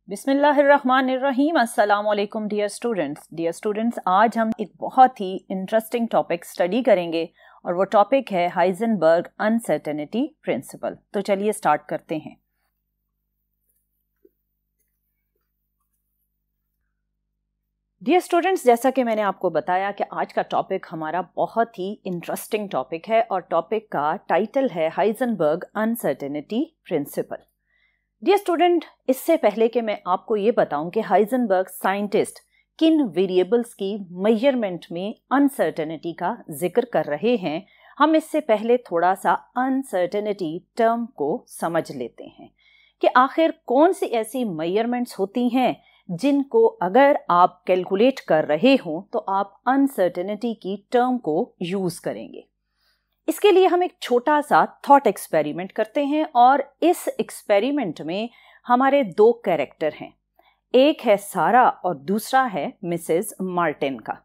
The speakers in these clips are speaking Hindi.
बिस्मिल्लाहिर्रहमानिर्रहीम। अस्सलाम वालेकुम डियर स्टूडेंट्स, आज हम एक बहुत ही इंटरेस्टिंग टॉपिक स्टडी करेंगे और वो टॉपिक है हाइजेनबर्ग अनसर्टेनिटी प्रिंसिपल। तो चलिए स्टार्ट करते हैं। डियर स्टूडेंट्स, जैसा कि मैंने आपको बताया कि आज का टॉपिक हमारा बहुत ही इंटरेस्टिंग टॉपिक है और टॉपिक का टाइटल है Heisenberg uncertainty principle. Dear student, इससे पहले कि मैं आपको ये बताऊं कि हाइजेनबर्ग साइंटिस्ट किन वेरिएबल्स की मेजरमेंट में अनसर्टेनिटी का जिक्र कर रहे हैं, हम इससे पहले थोड़ा सा अनसर्टेनिटी टर्म को समझ लेते हैं कि आखिर कौन सी ऐसी मेजरमेंट्स होती हैं जिनको अगर आप कैलकुलेट कर रहे हो तो आप अनसर्टेनिटी की टर्म को यूज करेंगे। इसके लिए हम एक छोटा सा थॉट एक्सपेरिमेंट करते हैं और इस एक्सपेरिमेंट में हमारे दो कैरेक्टर हैं, एक है सारा और दूसरा है मिसेस मार्टिन का।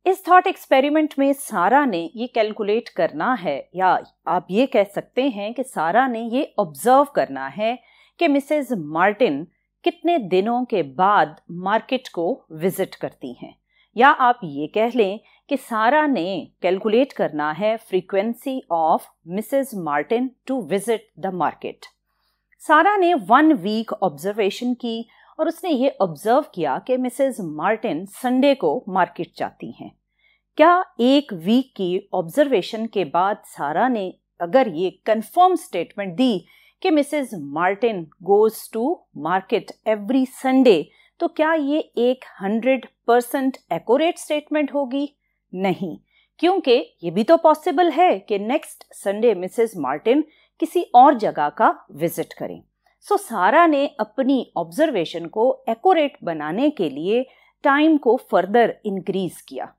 इस थॉट एक्सपेरिमेंट में सारा ने ये कैलकुलेट करना है, या आप ये कह सकते हैं कि सारा ने ये ऑब्जर्व करना है कि मिसेस मार्टिन कितने दिनों के बाद मार्केट को विजिट करती हैं, या आप ये कह लें कि सारा ने कैलकुलेट करना है frequency of Mrs Martin to visit the market. Sarah ने 1 वीक ऑब्जर्वेशन की और उसने ये ऑब्जर्व किया कि मिसेस मार्टिन संडे को मार्केट जाती हैं। क्या 1 वीक की ऑब्जर्वेशन के बाद सारा ने अगर ये कंफर्म स्टेटमेंट दी कि Mrs Martin goes to market every Sunday, तो क्या ये एक 100% एक्यूरेट स्टेटमेंट होगी? नहीं, क्योंकि ये भी तो पॉसिबल है कि नेक्स्ट संडे मिसेस मार्टिन किसी और जगह का विजिट करें। सो सारा ने अपनी ऑब्जर्वेशन को एक्यूरेट बनाने के लिए टाइम को फर्दर इंक्रीज किया।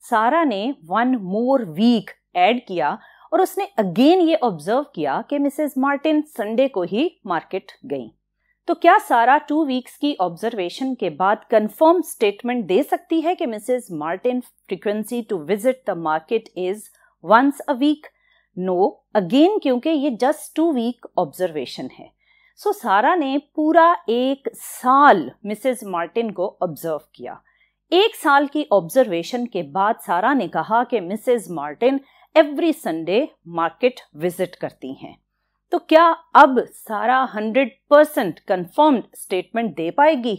सारा ने 1 मोर वीक ऐड किया और उसने अगेन ये ऑब्जर्व किया कि मिसेस मार्टिन संडे को ही मार्केट गई। तो क्या सारा 2 वीक्स की ऑब्जर्वेशन के बाद कंफर्म स्टेटमेंट दे सकती है कि Mrs Martin frequency to visit the market is once a week? No, again क्योंकि ये जस्ट 2 वीक ऑब्जर्वेशन है। सो सारा ने पूरा 1 साल मिसेस मार्टिन को ऑब्जर्व किया। 1 साल की ऑब्जर्वेशन के बाद सारा ने कहा कि Mrs Martin every Sunday market visit करती हैं। तो क्या अब सारा 100% कंफर्म्ड स्टेटमेंट दे पाएगी?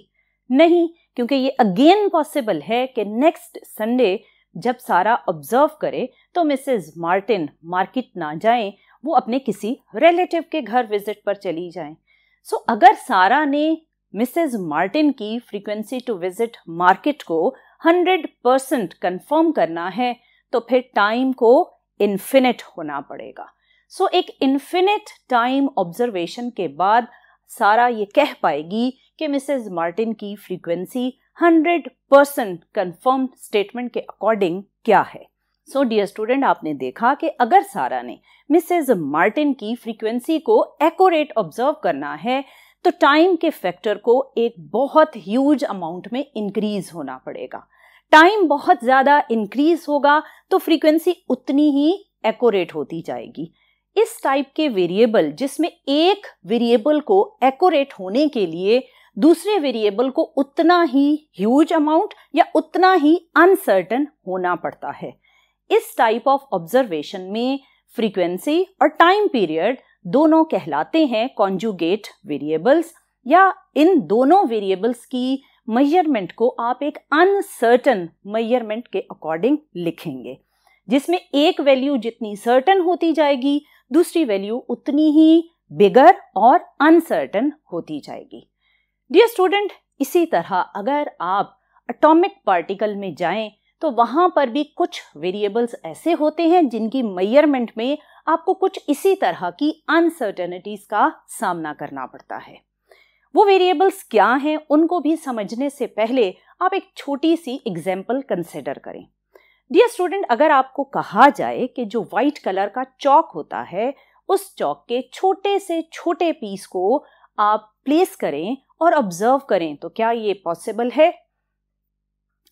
नहीं, क्योंकि ये अगेन पॉसिबल है कि नेक्स्ट संडे जब सारा ऑब्जर्व करे तो मिसेस मार्टिन मार्केट ना जाएं, वो अपने किसी रिलेटिव के घर विजिट पर चली जाएं। सो अगर सारा ने मिसेस मार्टिन की फ्रीक्वेंसी टू विजिट मार्केट को 100% कंफर्म करना है तो फिर टाइम को इन्फिनिट होना पड़ेगा। सो एक इन्फिनिट टाइम ऑब्जर्वेशन के बाद सारा ये कह पाएगी कि मिसेस मार्टिन की फ्रीक्वेंसी 100% कंफर्म स्टेटमेंट के अकॉर्डिंग क्या है। सो डियर स्टूडेंट, आपने देखा कि अगर सारा ने मिसेस मार्टिन की फ्रीक्वेंसी को एक्यूरेट ऑब्जर्व करना है तो टाइम के फैक्टर को एक बहुत ह्यूज अमाउंट में इंक्रीज होना पड़ेगा। टाइम बहुत ज्यादा इंक्रीज होगा तो फ्रीक्वेंसी उतनी ही एक्यूरेट होती जाएगी। इस टाइप के वेरिएबल जिसमें एक वेरिएबल को एक्यूरेट होने के लिए दूसरे वेरिएबल को उतना ही ह्यूज अमाउंट या उतना ही अनसर्टन होना पड़ता है। इस टाइप ऑफ ऑब्जर्वेशन में फ्रीक्वेंसी और टाइम पीरियड दोनों कहलाते हैं कॉन्जुगेट वेरिएबल्स, या इन दोनों वेरिएबल्स की मेजरमेंट को आप एक अनसर्टन मेजरमेंट के अकॉर्डिंग लिखेंगे, जिसमें एक वैल्यू जितनी सर्टन होती जाएगी दूसरी वैल्यू उतनी ही बिगर और अनसर्टन होती जाएगी। डियर स्टूडेंट, इसी तरह अगर आप एटॉमिक पार्टिकल में जाएं तो वहां पर भी कुछ वेरिएबल्स ऐसे होते हैं जिनकी मेजरमेंट में आपको कुछ इसी तरह की अनसर्टेनिटीज का सामना करना पड़ता है। वो वेरिएबल्स क्या हैं उनको भी समझने से पहले आप एक छोटी सी एग्जाम्पल कंसिडर करें। डियर स्टूडेंट, अगर आपको कहा जाए कि जो व्हाइट कलर का चॉक होता है उस चॉक के छोटे से छोटे पीस को आप प्लेस करें और ऑब्जर्व करें, तो क्या ये पॉसिबल है?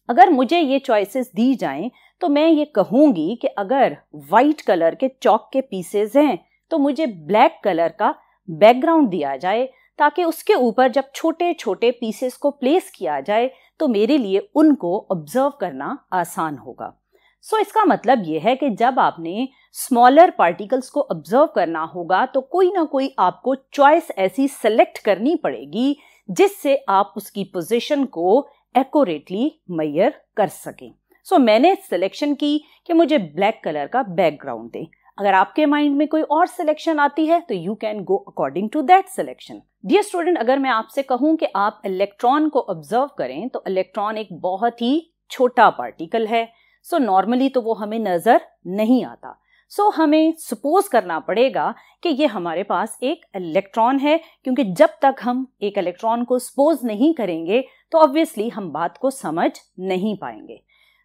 अगर मुझे ये चॉइसेस दी जाएं तो मैं ये कहूंगी कि अगर व्हाइट कलर के चॉक के पीसेस हैं तो मुझे ब्लैक कलर का बैकग्राउंड दिया जाए ताकि उसके ऊपर जब छोटे छोटे पीसेस को प्लेस किया जाए तो मेरे लिए उनको ऑब्जर्व करना आसान होगा। सो इसका मतलब यह है कि जब आपने स्मॉलर पार्टिकल्स को ऑब्जर्व करना होगा तो कोई ना कोई आपको चॉइस ऐसी सेलेक्ट करनी पड़ेगी जिससे आप उसकी पोजीशन को एक्यूरेटली मेजर कर सकें। सो मैंने सिलेक्शन की कि मुझे ब्लैक कलर का बैकग्राउंड दे। अगर आपके माइंड में कोई और सिलेक्शन आती है तो you can go according to that selection. Dear student, अगर मैं आपसे कहूं कि आप इलेक्ट्रॉन को ऑब्जर्व करें तो इलेक्ट्रॉन एक बहुत ही छोटा पार्टिकल है। सो नॉर्मली तो वो हमें नजर नहीं आता। सो हमें सपोज करना पड़ेगा कि ये हमारे पास एक इलेक्ट्रॉन है, क्योंकि जब तक हम एक इलेक्ट्रॉन को सपोज नहीं करेंगे तो ऑब्वियसली हम बात को समझ नहीं पाएंगे।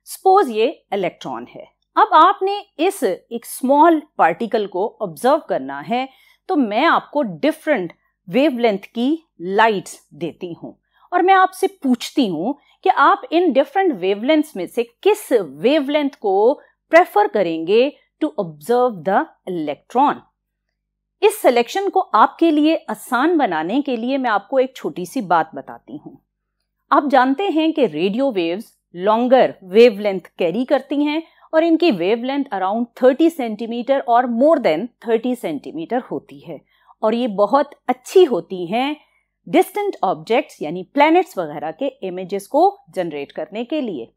सपोज ये इलेक्ट्रॉन है। अब आपने इस एक स्मॉल पार्टिकल को ऑब्जर्व करना है तो मैं आपको डिफरेंट वेवलेंथ की लाइट्स देती हूं और मैं आपसे पूछती हूं कि आप इन डिफरेंट वेवलेंथ्स में से किस वेवलेंथ को प्रेफर करेंगे टू ऑब्जर्व द इलेक्ट्रॉन। इस सिलेक्शन को आपके लिए आसान बनाने के लिए मैं आपको एक छोटी सी बात बताती हूं। आप जानते हैं कि radio waves longer wavelength carry करती हैं और इनकी वेवलेंथ अराउंड 30 सेंटीमीटर और मोर देन 30 सेंटीमीटर होती है और ये बहुत अच्छी होती हैं डिस्टेंट ऑब्जेक्ट्स यानी प्लैनेट्स वगैरह के इमेजेस को जनरेट करने के लिए।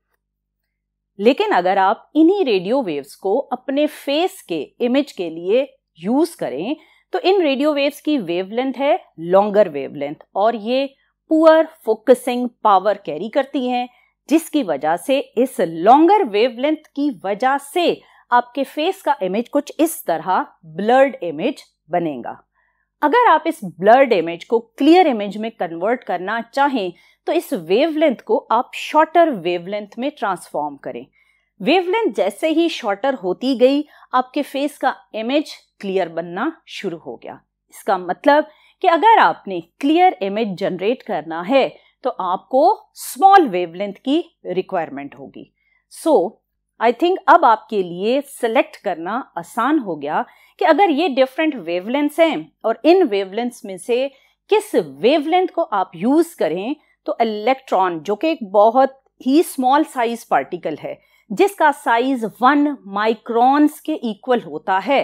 लेकिन अगर आप इन्हीं रेडियो वेव्स को अपने फेस के इमेज के लिए यूज करें तो इन रेडियो वेव्स की वेवलेंथ है लॉन्गर वेवलेंथ और ये पुअर फोकसिंग पावर कैरी करती हैं, जिसकी वजह से इस लॉन्गर वेवलेंथ की वजह से आपके फेस का इमेज कुछ इस तरह ब्लर्ड इमेज बनेगा। अगर आप इस ब्लर्ड इमेज को क्लियर इमेज में कन्वर्ट करना चाहें तो इस वेवलेंथ को आप शॉर्टर वेवलेंथ में ट्रांसफॉर्म करें। वेवलेंथ जैसे ही शॉर्टर होती गई आपके फेस का इमेज क्लियर बनना शुरू हो गया। इसका मतलब कि अगर आपने क्लियर इमेज जनरेट करना है तो आपको स्मॉल वेवलेंथ की रिक्वायरमेंट होगी। सो आई थिंक अब आपके लिए सिलेक्ट करना आसान हो गया कि अगर ये डिफरेंट वेवलेंथ्स हैं और इन वेवलेंथ्स में से किस वेवलेंथ को आप यूज करें तो इलेक्ट्रॉन, जो कि एक बहुत ही स्मॉल साइज पार्टिकल है जिसका साइज 1 माइक्रॉन्स के इक्वल होता है,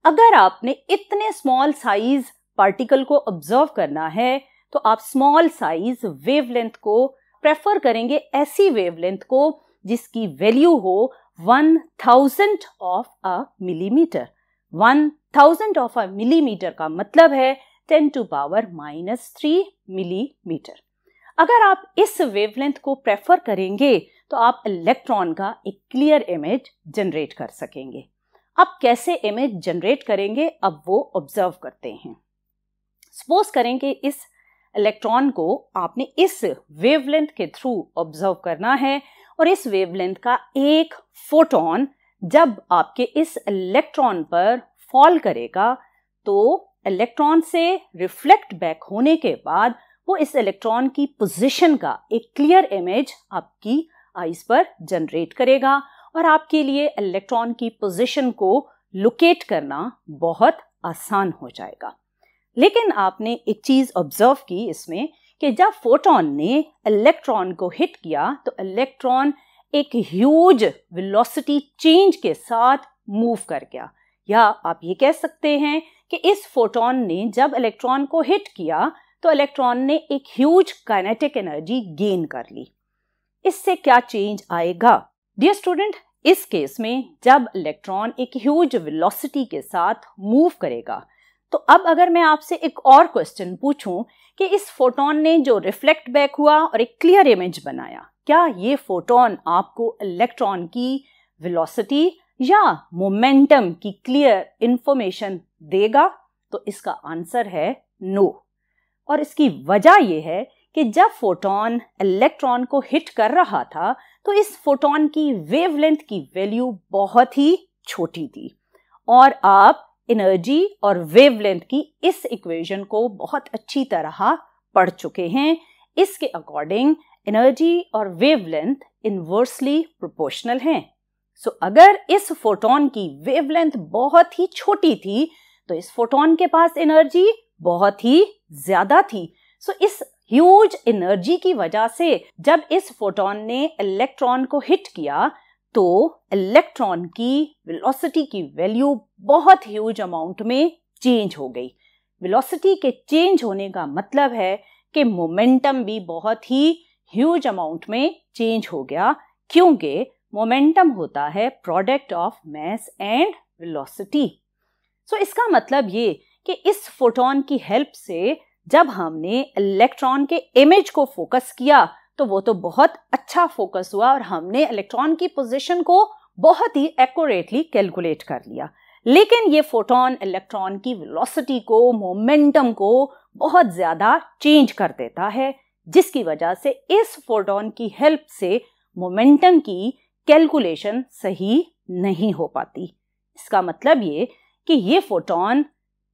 अगर आपने इतने स्मॉल साइज पार्टिकल को ऑब्जर्व करना है तो आप स्मॉल साइज वेवलेंथ को प्रेफर करेंगे, ऐसी वेवलेंथ को जिसकी वैल्यू हो 1000 of a millimetre. 1000 of a millimetre का मतलब है 10 to power -3 मिलीमीटर। अगर आप इस वेवलेंथ को प्रेफर करेंगे तो आप इलेक्ट्रॉन का एक क्लियर इमेज जनरेट कर सकेंगे। आप कैसे इमेज जनरेट करेंगे अब वो ऑब्जर्व करते हैं। सपोज करें कि इस इलेक्ट्रॉन को आपने इस वेवलेंथ के थ्रू ऑब्जर्व करना है और इस वेवलेंथ का एक फोटोन जब आपके इस इलेक्ट्रॉन पर फॉल करेगा तो इलेक्ट्रॉन से रिफ्लेक्ट बैक होने के बाद वो इस इलेक्ट्रॉन की पोजीशन का एक क्लियर इमेज आपकी आईज पर जनरेट करेगा और आपके लिए इलेक्ट्रॉन की पोजीशन को लोकेट करना बहुत आसान हो जाएगा। लेकिन आपने एक चीज ऑब्जर्व की इसमें कि जब फोटोन ने इलेक्ट्रॉन को हिट किया तो इलेक्ट्रॉन एक ह्यूज वेलोसिटी चेंज के साथ मूव कर गया, या आप ये कह सकते हैं कि इस फोटोन ने जब इलेक्ट्रॉन को हिट किया तो इलेक्ट्रॉन ने एक ह्यूज काइनेटिक एनर्जी गेन कर ली। इससे क्या चेंज आएगा? डियर स्टूडेंट, इस केस में जब इलेक्ट्रॉन एक ह्यूज वेलोसिटी के साथ मूव करेगा तो अब अगर मैं आपसे एक और क्वेश्चन पूछूं कि इस फोटोन ने जो रिफ्लेक्ट बैक हुआ और एक क्लियर इमेज बनाया, क्या ये फोटोन आपको इलेक्ट्रॉन की वेलोसिटी या मोमेंटम की क्लियर इंफॉर्मेशन देगा? तो इसका आंसर है नो। और इसकी वजह यह है कि जब फोटोन इलेक्ट्रॉन को हिट कर रहा था तो इस फोटोन की वेवलेंथ की वैल्यू बहुत ही छोटी थी और आप एनर्जी और वेवलेंथ की इस इक्वेशन को बहुत अच्छी तरह पढ़ चुके हैं। इसके अकॉर्डिंग एनर्जी और वेवलेंथ इनवर्सली प्रोपोर्शनल हैं। सो अगर इस फोटोन की वेवलेंथ बहुत ही छोटी थी तो इस फोटोन के पास एनर्जी बहुत ही ज्यादा थी। सो इस ह्यूज एनर्जी की वजह से जब इस फोटोन ने इलेक्ट्रॉन को हिट किया तो इलेक्ट्रॉन की वेलोसिटी की वैल्यू बहुत ह्यूज अमाउंट में चेंज हो गई। वेलोसिटी के चेंज होने का मतलब है कि मोमेंटम भी बहुत ही ह्यूज अमाउंट में चेंज हो गया, क्योंकि मोमेंटम होता है product of mass and velocity. So इसका मतलब ये कि इस फोटोन की हेल्प से जब हमने इलेक्ट्रॉन के इमेज को फोकस किया तो वो तो बहुत अच्छा फोकस हुआ और हमने इलेक्ट्रॉन की पोजीशन को बहुत ही एक्यूरेटली कैलकुलेट कर लिया। लेकिन ये फोटोन इलेक्ट्रॉन की वेलोसिटी को, मोमेंटम को बहुत ज्यादा चेंज कर देता है, जिसकी वजह से इस फोटोन की हेल्प से मोमेंटम की कैलकुलेशन सही नहीं हो पाती। इसका मतलब ये कि ये फोटोन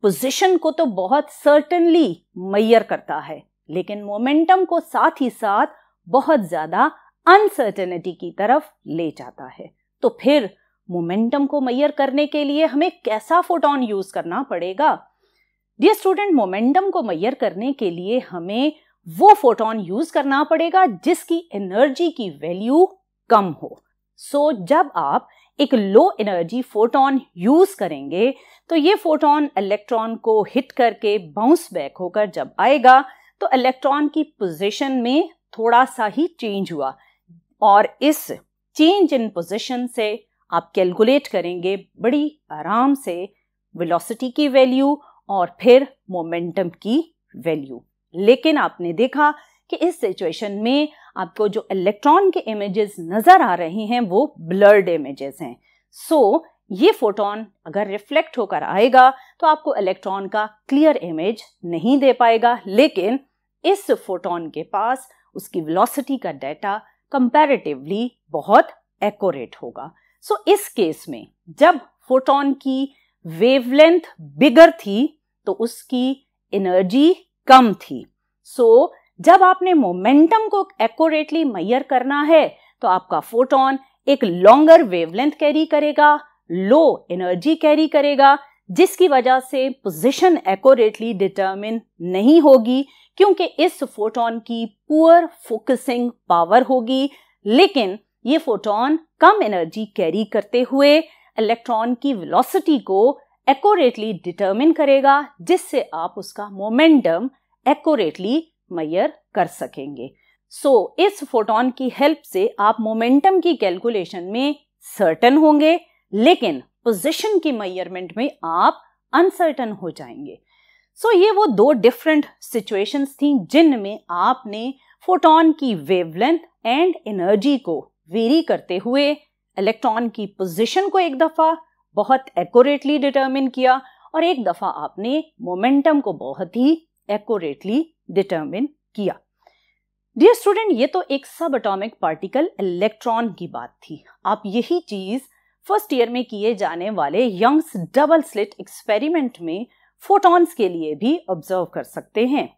पोजीशन को तो बहुत सर्टेनली मेजर करता है, लेकिन मोमेंटम को साथ ही साथ बहुत ज्यादा अनसर्टेनिटी की तरफ ले जाता है। तो फिर मोमेंटम को मेजर करने के लिए हमें कैसा फोटोन यूज करना पड़ेगा? डियर स्टूडेंट, मोमेंटम को मेजर करने के लिए हमें वो फोटोन यूज करना पड़ेगा जिसकी एनर्जी की वैल्यू कम हो। सो जब आप एक लो एनर्जी फोटोन यूज करेंगे तो ये फोटोन इलेक्ट्रॉन को हिट करके बाउंस बैक होकर जब आएगा तो इलेक्ट्रॉन की पोजीशन में थोड़ा सा ही चेंज हुआ, और इस चेंज इन पोजीशन से आप कैलकुलेट करेंगे बड़ी आराम से वेलोसिटी की वैल्यू और फिर मोमेंटम की वैल्यू। लेकिन आपने देखा कि इस सिचुएशन में आपको जो इलेक्ट्रॉन के इमेजेस नजर आ रहे हैं वो ब्लर्ड इमेजेस हैं। सो ये फोटोन अगर रिफ्लेक्ट होकर आएगा तो आपको इलेक्ट्रॉन का क्लियर इमेज नहीं दे पाएगा, लेकिन इस फोटोन के पास उसकी वेलोसिटी का डाटा कंपैरेटिवली बहुत एक्यूरेट होगा। सो इस केस में जब फोटोन की वेवलेंथ बिगर थी तो उसकी एनर्जी कम थी। सो जब आपने मोमेंटम को एक्यूरेटली मेजर करना है तो आपका फोटोन एक लॉन्गर वेवलेंथ कैरी करेगा, लो एनर्जी कैरी करेगा, जिसकी वजह से पोजीशन एक्यूरेटली डिटरमिन नहीं होगी, क्योंकि इस फोटोन की पुअर फोकसिंग पावर होगी। लेकिन ये फोटोन कम एनर्जी कैरी करते हुए इलेक्ट्रॉन की वेलोसिटी को एक्यूरेटली डिटरमिन करेगा, जिससे आप उसका मोमेंटम एक्यूरेटली मेजर कर सकेंगे। सो इस फोटोन की हेल्प से आप मोमेंटम की कैलकुलेशन में सर्टेन होंगे, लेकिन पोजीशन की मेजरमेंट में आप अनसर्टेन हो जाएंगे। सो ये वो दो डिफरेंट सिचुएशंस थी जिनमें आपने फोटोन की वेवलेंथ एंड एनर्जी को वेरी करते हुए इलेक्ट्रॉन की पोजीशन को एक दफा बहुत एक्यूरेटली डिटरमिन किया और एक दफा आपने मोमेंटम को बहुत ही एक्यूरेटली डिटरमिन किया। डियर स्टूडेंट, ये तो एक सब एटॉमिक पार्टिकल इलेक्ट्रॉन की बात थी। आप यही चीज फर्स्ट ईयर में किए जाने वाले यंग्स डबल स्लिट एक्सपेरिमेंट में फोटॉन्स के लिए भी ऑब्जर्व कर सकते हैं।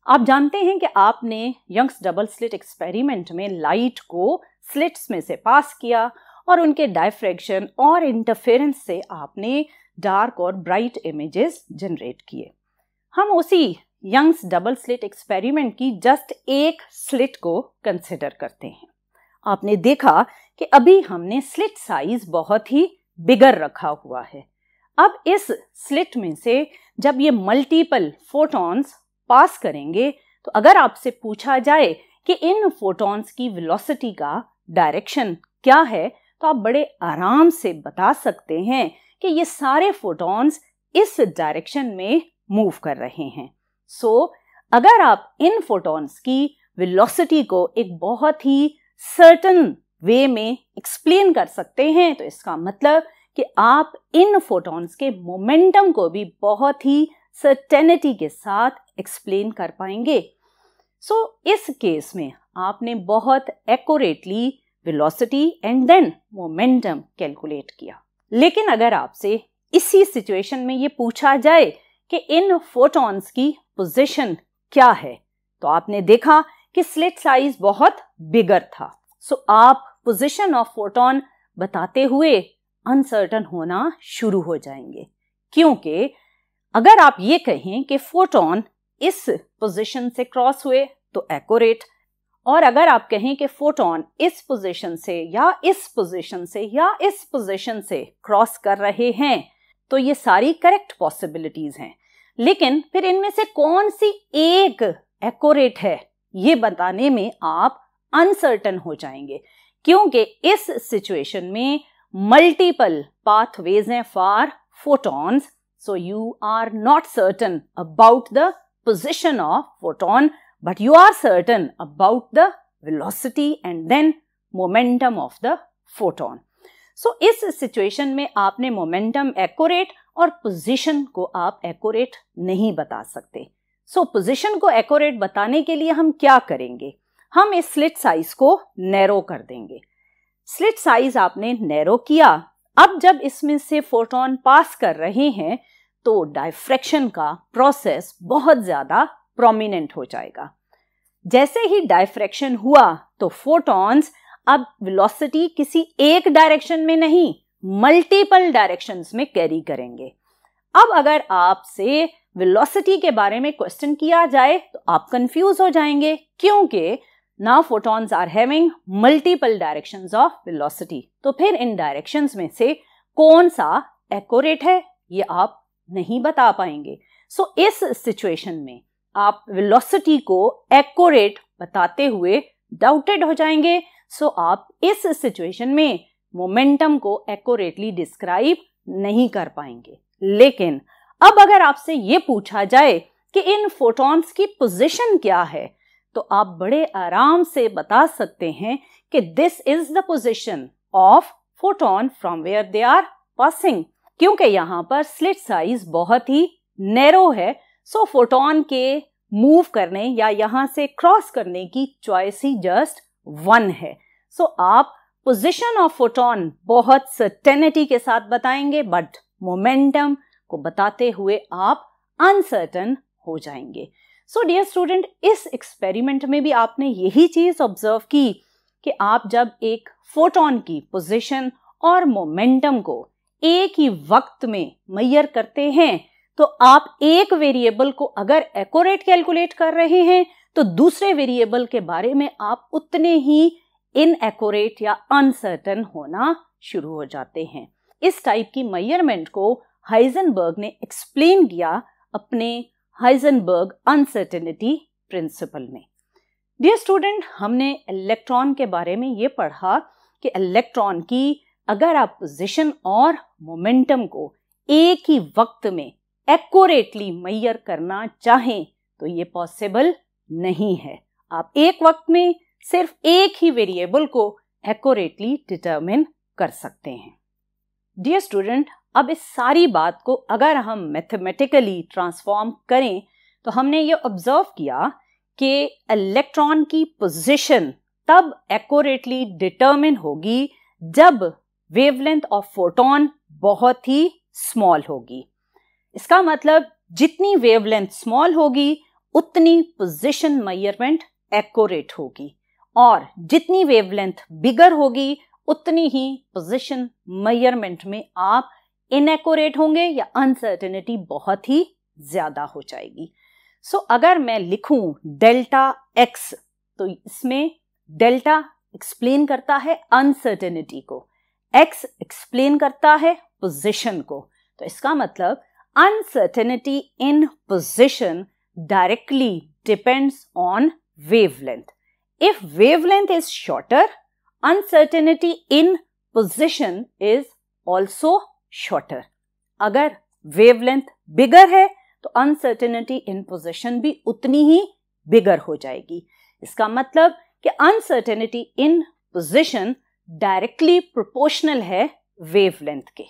आप जानते हैं कि आपने यंग्स डबल स्लिट एक्सपेरिमेंट में लाइट को स्लिट्स में से पास किया और उनके डायफ्रैक्शन और इंटरफेरेंस से आपने डार्क और ब्राइट इमेजेस जनरेट किए। हम उसी यंग्स डबल स्लिट एक्सपेरिमेंट की जस्ट एक स्लिट को कंसिडर करते हैं। आपने देखा कि अभी हमने स्लिट साइज बहुत ही बिगर रखा हुआ है। अब इस स्लिट में से जब ये मल्टीपल फोटॉन्स पास करेंगे तो अगर आपसे पूछा जाए कि इन फोटॉन्स की वेलोसिटी का डायरेक्शन क्या है, तो आप बड़े आराम से बता सकते हैं कि ये सारे फोटॉन्स इस डायरेक्शन में मूव कर रहे हैं। सो अगर आप इन फोटॉन्स की वेलोसिटी को एक बहुत ही सर्टेन वे में एक्सप्लेन कर सकते हैं तो इसका मतलब कि आप इन फोटॉन्स के मोमेंटम को भी बहुत ही सर्टेनिटी के साथ एक्सप्लेन कर पाएंगे। सो इस केस में आपने बहुत accurately velocity and then momentum calculate किया। लेकिन अगर आपसे इसी सिचुएशन में ये पूछा जाए कि इन फोटॉन्स की पोजीशन क्या है, तो आपने देखा कि स्लिट साइज बहुत बिगर था। सो आप पोजीशन ऑफ फोटॉन बताते हुए अनसर्टन होना शुरू हो जाएंगे, क्योंकि अगर आप ये कहें कि फोटॉन इस पोजीशन से क्रॉस हुए तो एक्यूरेट, और अगर आप कहें कि फोटॉन इस पोजीशन से या इस पोजीशन से या इस पोजीशन से क्रॉस कर रहे हैं तो ये सारी करेक्ट पॉसिबिलिटीज हैं। लेकिन फिर इनमें से कौन सी एक एक्यूरेट है ये बताने में आप अनसर्टन हो जाएंगे, क्योंकि इस सिचुएशन में मल्टीपल पाथवेज हैं for photons, so you are not certain about the position of photon, but you are certain about the velocity and then momentum of the photon. So इस situation में आपने momentum accurate और position को आप accurate नहीं बता सकते। So position को accurate बताने के लिए हम क्या करेंगे? हम इस slit size को narrow कर देंगे। Slit size आपने narrow किया, अब जब इसमें से फोटॉन पास कर रहे हैं तो डायफ्रैक्शन का प्रोसेस बहुत ज्यादा प्रोमिनेंट हो जाएगा। जैसे ही डायफ्रैक्शन हुआ तो फोटॉन्स अब वेलोसिटी किसी एक डायरेक्शन में नहीं, मल्टीपल डायरेक्शंस में कैरी करेंगे। अब अगर आपसे वेलोसिटी के बारे में क्वेश्चन किया जाए तो आप कंफ्यूज हो जाएंगे, क्योंकि Now photons are having multiple directions of velocity. तो फिर इन डायरेक्शंस में से कौन सा एक्यूरेट है ये आप नहीं बता पाएंगे। सो इस सिचुएशन में आप वेलोसिटी को एक्यूरेट बताते हुए डाउटेड हो जाएंगे। सो आप इस सिचुएशन में मोमेंटम को एक्यूरेटली डिस्क्राइब नहीं कर पाएंगे। लेकिन अब अगर आपसे ये पूछा जाए कि इन फोटॉन्स की पोजीशन क्या है तो आप बड़े आराम से बता सकते हैं कि this is the position of photon from where they are passing, क्योंकि यहाँ पर स्लिट साइज बहुत ही नैरो है। सो फोटॉन के मूव करने या यहाँ से क्रॉस करने की चॉइस ही जस्ट वन है। सो आप पोजीशन ऑफ फोटॉन बहुत सर्टेनिटी के साथ बताएंगे, बट मोमेंटम को बताते हुए आप अनसर्टन हो जाएंगे। सो डियर स्टूडेंट, इस एक्सपेरिमेंट में भी आपने यही चीज ऑब्जर्व की कि आप जब एक फोटॉन की पोजीशन और मोमेंटम को एक ही वक्त में मेजर करते हैं तो आप एक वेरिएबल को अगर एक्यूरेट कैलकुलेट कर रहे हैं तो दूसरे वेरिएबल के बारे में आप उतने ही इनएक्यूरेट या अनसर्टन होना शुरू हो जाते हैं। इस टाइप की मेजरमेंट को हाइजेनबर्ग ने एक्सप्लेन किया अपने हाइजेनबर्ग अनसर्टेनिटी प्रिंसिपल में। डियर स्टूडेंट, हमने इलेक्ट्रॉन के बारे में ये पढ़ा कि इलेक्ट्रॉन की अगर आप पोजीशन और मोमेंटम को एक ही वक्त में एक्यूरेटली मेजर करना चाहें तो ये पॉसिबल नहीं है। आप एक वक्त में सिर्फ एक ही वेरिएबल को एक्यूरेटली डिटरमिन कर सकते हैं। डियर स्टूडेंट, अब इस सारी बात को अगर हम मैथमेटिकली ट्रांसफॉर्म करें तो हमने ये ऑब्जर्व किया कि इलेक्ट्रॉन की पोजीशन तब एक्यूरेटली डिटरमिन होगी जब वेवलेंथ ऑफ फोटॉन बहुत ही स्मॉल होगी। इसका मतलब जितनी वेवलेंथ स्मॉल होगी उतनी पोजीशन मेजरमेंट एक्यूरेट होगी, और जितनी वेवलेंथ बिगर होगी उतनी ही पोजीशन मेजरमेंट में आप इनएक्यूरेट होंगे या अनसर्टेनिटी बहुत ही ज्यादा हो जाएगी। सो अगर मैं लिखूं डेल्टा एक्स तो इसमें डेल्टा एक्सप्लेन करता है अनसर्टेनिटी को, एक्स एक्सप्लेन करता है पोजीशन को। तो इसका मतलब uncertainty in position directly depends on wavelength. If wavelength is shorter, uncertainty in position is also shorter. अगर वेवलेंथ बिगर है तो अनसर्टेनिटी इन पोजीशन भी उतनी ही बिगर हो जाएगी। इसका मतलब कि अनसर्टेनिटी इन पोजीशन डायरेक्टली प्रोपोर्शनल है वेवलेंथ के।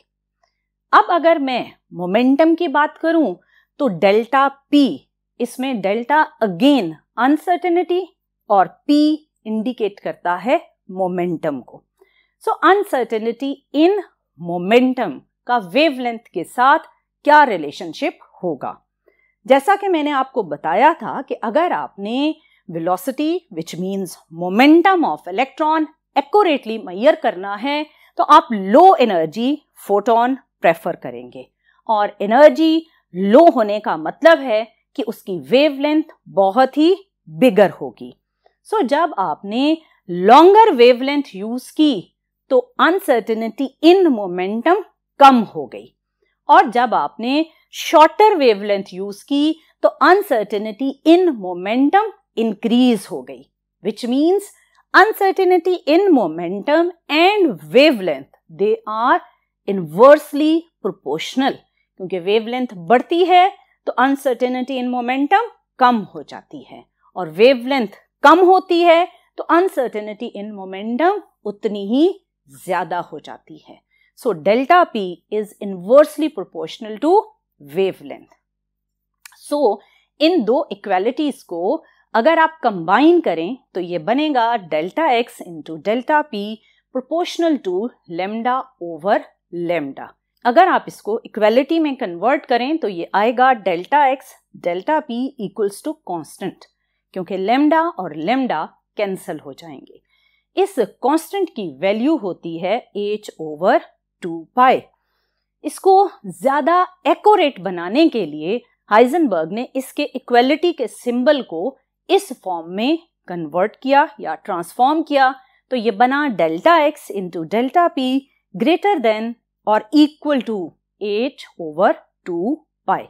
अब अगर मैं मोमेंटम की बात करूं तो डेल्टा पी, इसमें डेल्टा अगेन अनसर्टेनिटी और पी इंडिकेट करता है मोमेंटम को। सो अनसर्टेनिटी इन मोमेंटम का वेवलेंथ के साथ क्या रिलेशनशिप होगा? जैसा कि मैंने आपको बताया था कि अगर आपने velocity which means momentum of electron accurately measure करना है तो आप लो एनर्जी फोटॉन प्रेफर करेंगे, और एनर्जी लो होने का मतलब है कि उसकी वेवलेंथ बहुत ही बिगर होगी। सो जब आपने लॉन्गर वेवलेंथ यूज की तो अनसर्टेनिटी इन मोमेंटम कम हो गई, और जब आपने शॉर्टर वेवलेंथ यूज की तो अनसर्टेनिटी इन मोमेंटम इंक्रीज हो गई, which means uncertainty in momentum and wavelength they are inversely proportional। क्योंकि वेवलेंथ बढ़ती है तो अनसर्टेनिटी इन मोमेंटम कम हो जाती है, और वेवलेंथ कम होती है तो अनसर्टेनिटी इन मोमेंटम उतनी ही ज्यादा हो जाती है। So delta p is inversely proportional to wavelength. So इन दो इक्वालिटीज को अगर आप कंबाइन करें तो ये बनेगा delta X into delta P proportional to lambda over lambda. अगर आप इसको इक्वालिटी में कन्वर्ट करें तो ये आएगा delta x delta p equals to constant, क्योंकि लेमडा और लेमडा कैंसिल हो जाएंगे। इस कांस्टेंट की वैल्यू होती है h ओवर 2 पाई। इसको ज्यादा एक्यूरेट बनाने के लिए हाइजेनबर्ग ने इसके इक्वालिटी के सिंबल को इस फॉर्म में कन्वर्ट किया या ट्रांसफॉर्म किया, तो ये बना delta X into delta P greater than और इक्वल टू h ओवर 2 पाई।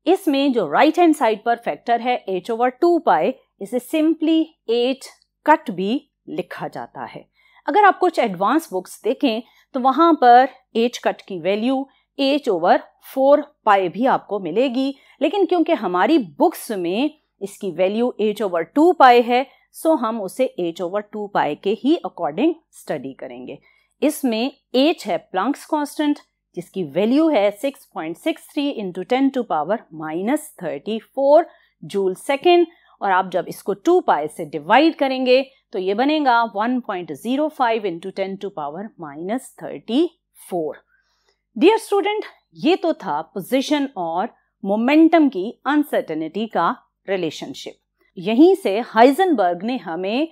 इसमें जो राइट हैंड साइड पर फैक्टर है h ओवर 2 पाई, इसे सिंपली h कट भी लिखा जाता है। अगर आप कुछ एडवांस बुक्स देखें तो वहां पर h कट की वैल्यू h ओवर 4 पाई भी आपको मिलेगी, लेकिन क्योंकि हमारी बुक्स में इसकी वैल्यू h ओवर 2 पाई है, सो हम उसे h ओवर 2 पाई के ही अकॉर्डिंग स्टडी करेंगे। इसमें h है प्लैंक्स कांस्टेंट, जिसकी वैल्यू है 6.63 into 10 to power minus 34 joule second, और आप जब इसको 2 पाई से डिवाइड करेंगे तो ये बनेगा 1.05 into 10 to power minus 34। Dear student, ये तो था पोजीशन और मोमेंटम की अनसर्टेनिटी का रिलेशनशिप। यहीं से हाइजेनबर्ग ने हमें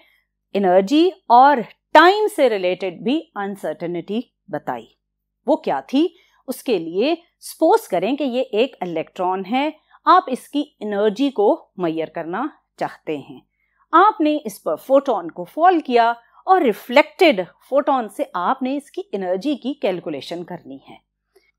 एनर्जी और टाइम से रिलेटेड भी अनसर्टेनिटी बताई। वो क्या थी? उसके लिए सपोज करें कि ये एक इलेक्ट्रॉन है, आप इसकी एनर्जी को मेजर करना चाहते हैं। आपने इस पर फोटोन को फॉल किया और रिफ्लेक्टेड फोटोन से आपने इसकी एनर्जी की कैलकुलेशन करनी है।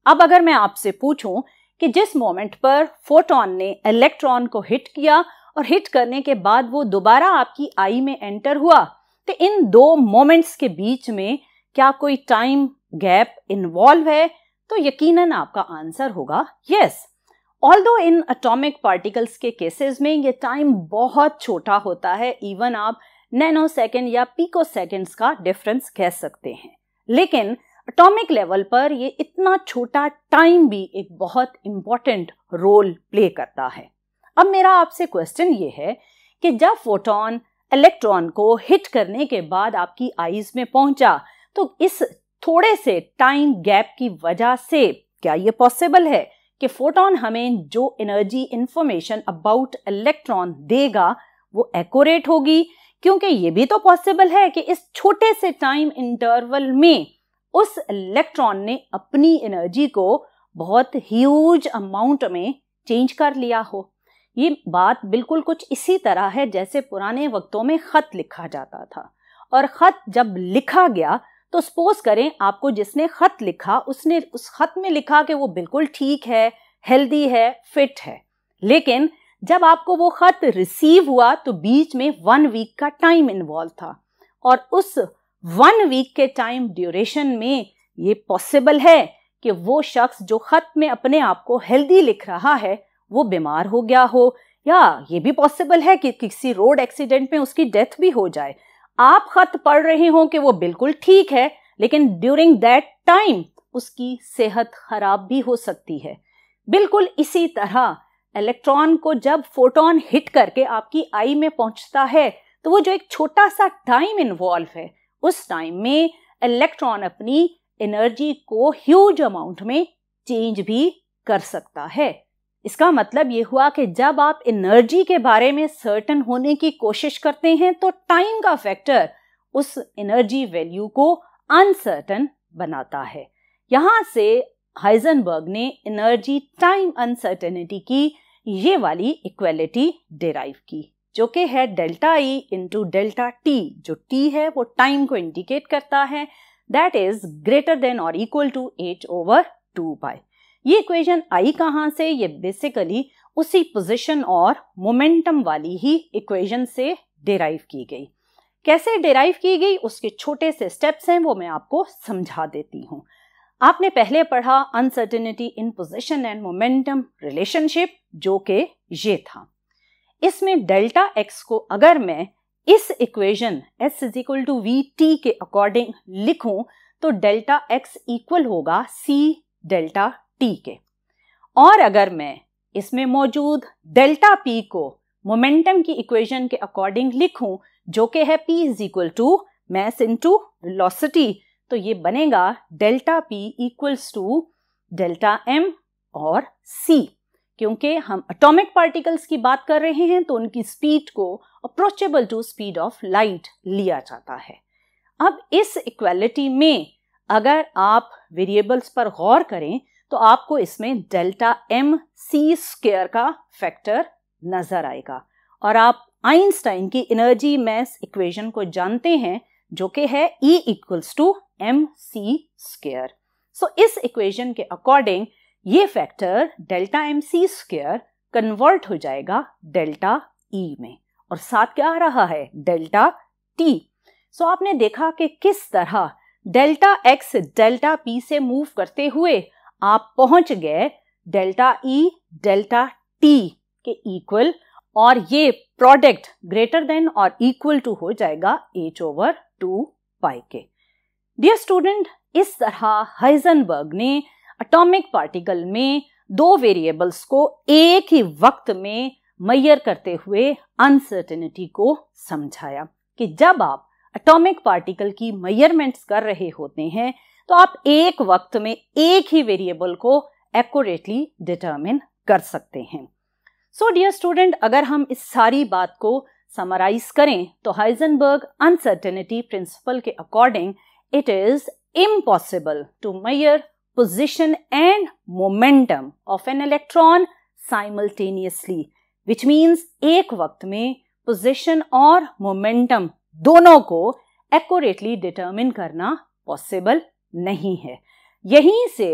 अब अगर मैं आपसे पूछूं कि जिस मोमेंट पर फोटोन ने इलेक्ट्रॉन को हिट किया और हिट करने के बाद वो दोबारा आपकी आई में एंटर हुआ, तो इन दो मोमेंट्स के बीच में क्या कोई टाइम गैप इन्वॉल्व है? तो यकीनन आपका आंसर होगा yes. Although in atomic particles के केसेस में ये टाइम बहुत छोटा होता है, इवन आप नैनो सेकेंड या पिको सेकेंड्स का डिफरेंस कह सकते हैं, लेकिन एटॉमिक लेवल पर ये इतना छोटा टाइम भी एक बहुत इंपॉर्टेंट रोल प्ले करता है। अब मेरा आपसे क्वेश्चन ये है कि जब फोटोन इलेक्ट्रॉन को हिट करने के बाद आपकी आईज में पहुंचा, तो इस थोड़े से टाइम गैप की वजह से क्या ये पॉसिबल है कि फोटोन हमें जो एनर्जी इंफॉर्मेशन अबाउट इलेक्ट्रॉन देगा वो एक्यूरेट होगी? क्योंकि ये भी तो पॉसिबल है कि इस छोटे से टाइम इंटरवल में उस इलेक्ट्रॉन ने अपनी एनर्जी को बहुत ह्यूज अमाउंट में चेंज कर लिया हो। ये बात बिल्कुल कुछ इसी तरह है जैसे पुराने वक्तों में खत लिखा जाता था, और खत जब लिखा गया तो सपोज करें आपको जिसने खत लिखा उसने उस खत में लिखा कि वो बिल्कुल ठीक है, हेल्दी है, फिट है, लेकिन जब आपको वो खत रिसीव हुआ तो बीच में 1 वीक का टाइम इन्वॉल्व था, और उस 1 वीक के टाइम ड्यूरेशन में ये पॉसिबल है कि वो शख्स जो खत में अपने आप को हेल्दी लिख रहा है वो बीमार हो गया हो, या ये भी पॉसिबल है कि किसी रोड एक्सीडेंट में उसकी डेथ भी हो जाए। आप खत पढ़ रहे हो कि वो बिल्कुल ठीक है, लेकिन ड्यूरिंग दैट टाइम उसकी सेहत खराब भी हो सकती है। बिल्कुल इसी तरह इलेक्ट्रॉन को जब फोटोन हिट करके आपकी आई में पहुंचता है तो वो जो एक छोटा सा टाइम इन्वॉल्व है, उस टाइम में इलेक्ट्रॉन अपनी एनर्जी को ह्यूज अमाउंट में चेंज भी कर सकता है। इसका मतलब ये हुआ कि जब आप एनर्जी के बारे में सर्टेन होने की कोशिश करते हैं तो टाइम का फैक्टर उस एनर्जी वैल्यू को अनसर्टेन बनाता है। यहां से हाइजेनबर्ग ने एनर्जी टाइम अनसर्टेनिटी की ये वाली इक्वेलिटी डिराइव की, जो कि है delta E into delta T. जो टी है वो टाइम को इंडिकेट करता है, दैट इज ग्रेटर देन और इक्वल टू h ओवर 2 पाई। ये इक्वेशन आई कहाँ से? ये बेसिकली उसी पोजीशन और मोमेंटम वाली ही इक्वेशन से डिराइव की गई। कैसे डिराइव की गई उसके छोटे से स्टेप्स हैं, वो मैं आपको समझा देती हूँ। आपने पहले पढ़ा uncertainty in position and momentum relationship, जो कि ये था। इसमें डेल्टा एक्स को अगर मैं इस equation s is equal to v t के अकॉर्डिंग लिखूं तो डेल्टा एक्स इक्वल होगा c डेल्टा t के। और अगर मैं इसमें मौजूद डेल्टा p को मोमेंटम की इक्वेशन के अकॉर्डिंग लिखूं, जो कि है p is equal to mass into velocity, तो ये बनेगा delta p equals to delta m और c। क्योंकि हम एटॉमिक पार्टिकल्स की बात कर रहे हैं तो उनकी स्पीड को approachable to speed of light लिया जाता है। अब इस इक्वालिटी में अगर आप वेरिएबल्स पर गौर करें तो आपको इसमें डेल्टा m c स्क्वायर का फैक्टर नजर आएगा। और आप आइंस्टाइन की एनर्जी मास इक्वेशन को जानते हैं, जो कि है E equals to mc square. So इस इक्वेशन के अकॉर्डिंग ये factor delta mc square convert हो जाएगा डेल्टा E में, और साथ क्या आ रहा है? Delta t। सो आपने देखा कि किस तरह डेल्टा x डेल्टा p से मूव करते हुए आप पहुंच गए डेल्टा E डेल्टा t के इक्वल, और ये प्रोडक्ट ग्रेटर देन और इक्वल टू हो जाएगा h ओवर 2 पाई के। डियर स्टूडेंट, इस तरह हाइजेनबर्ग ने एटॉमिक पार्टिकल में दो वेरिएबल्स को एक ही वक्त में मेजर करते हुए अनसर्टेनिटी को समझाया कि जब आप एटॉमिक पार्टिकल की मेजरमेंट्स कर रहे होते हैं तो आप एक वक्त में एक ही वेरिएबल को एक्यूरेटली डिटरमिन कर सकते हैं। सो डियर स्टूडेंट, अगर हम इस सारी बात को समराइज करें तो हाइजेनबर्ग अनसर्टेनिटी प्रिंसिपल के according it is impossible to measure position and momentum of an electron simultaneously, which means एक वक्त में position और momentum दोनों को accurately determine करना possible नहीं है। यहीं से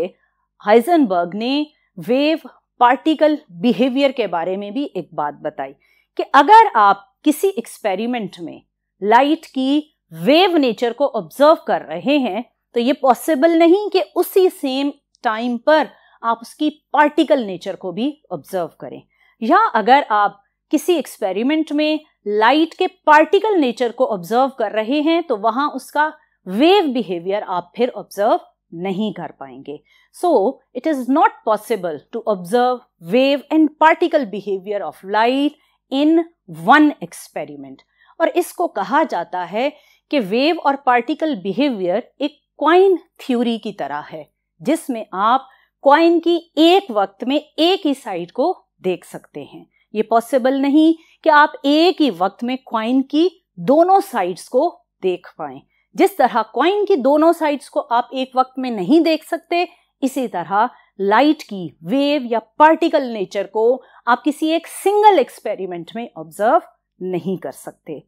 हाइजेनबर्ग ने वेव पार्टिकल बिहेवियर के बारे में भी एक बात बताई कि अगर आप किसी एक्सपेरिमेंट में लाइट की वेव नेचर को ऑब्जर्व कर रहे हैं तो ये पॉसिबल नहीं कि उसी सेम टाइम पर आप उसकी पार्टिकल नेचर को भी ऑब्जर्व करें, या अगर आप किसी एक्सपेरिमेंट में लाइट के पार्टिकल नेचर को ऑब्जर्व कर रहे हैं तो वहां उसका वेव बिहेवियर आप फिर ऑब्जर्व नहीं कर पाएंगे। So it is not possible to observe wave and particle behaviour of light in one experiment. और इसको कहा जाता है कि वेव और पार्टिकल बिहेवियर एक क्वाइन थ्योरी की तरह है, जिसमें आप क्वाइन की एक वक्त में एक ही साइड को देख सकते हैं। ये पॉसिबल नहीं कि आप एक ही वक्त में क्वाइन की दोनों साइड्स को देख पाएं। जिस तरह क्वाइन की दोनों साइड्स को आप एक वक्त में नहीं देख सकते, इसी तरह लाइट की वेव या पार्टिकल नेचर को आप किसी एक सिंगल एक्सपेरिमेंट में ऑब्जर्व नहीं कर सकते।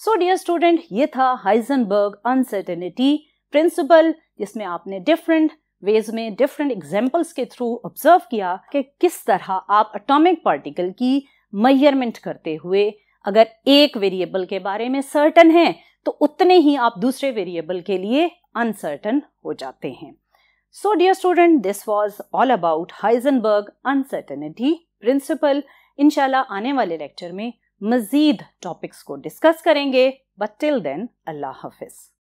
सो डियर स्टूडेंट, ये था हाइजेनबर्ग अनसर्टेनिटी प्रिंसिपल, जिसमें आपने डिफरेंट वेज में डिफरेंट एग्जाम्पल्स के थ्रू ऑब्जर्व किया कि किस तरह आप एटॉमिक पार्टिकल की मेजरमेंट करते हुए अगर एक वेरिएबल के बारे में सर्टन है तो उतने ही आप दूसरे वेरिएबल के लिए अनसर्टन हो जाते हैं। So dear student, this was all about Heisenberg uncertainty principle. इंशाल्लाह आने वाले लेक्चर में मजीद टॉपिक्स को डिस्कस करेंगे, बट टिल देन अल्लाह हाफिज।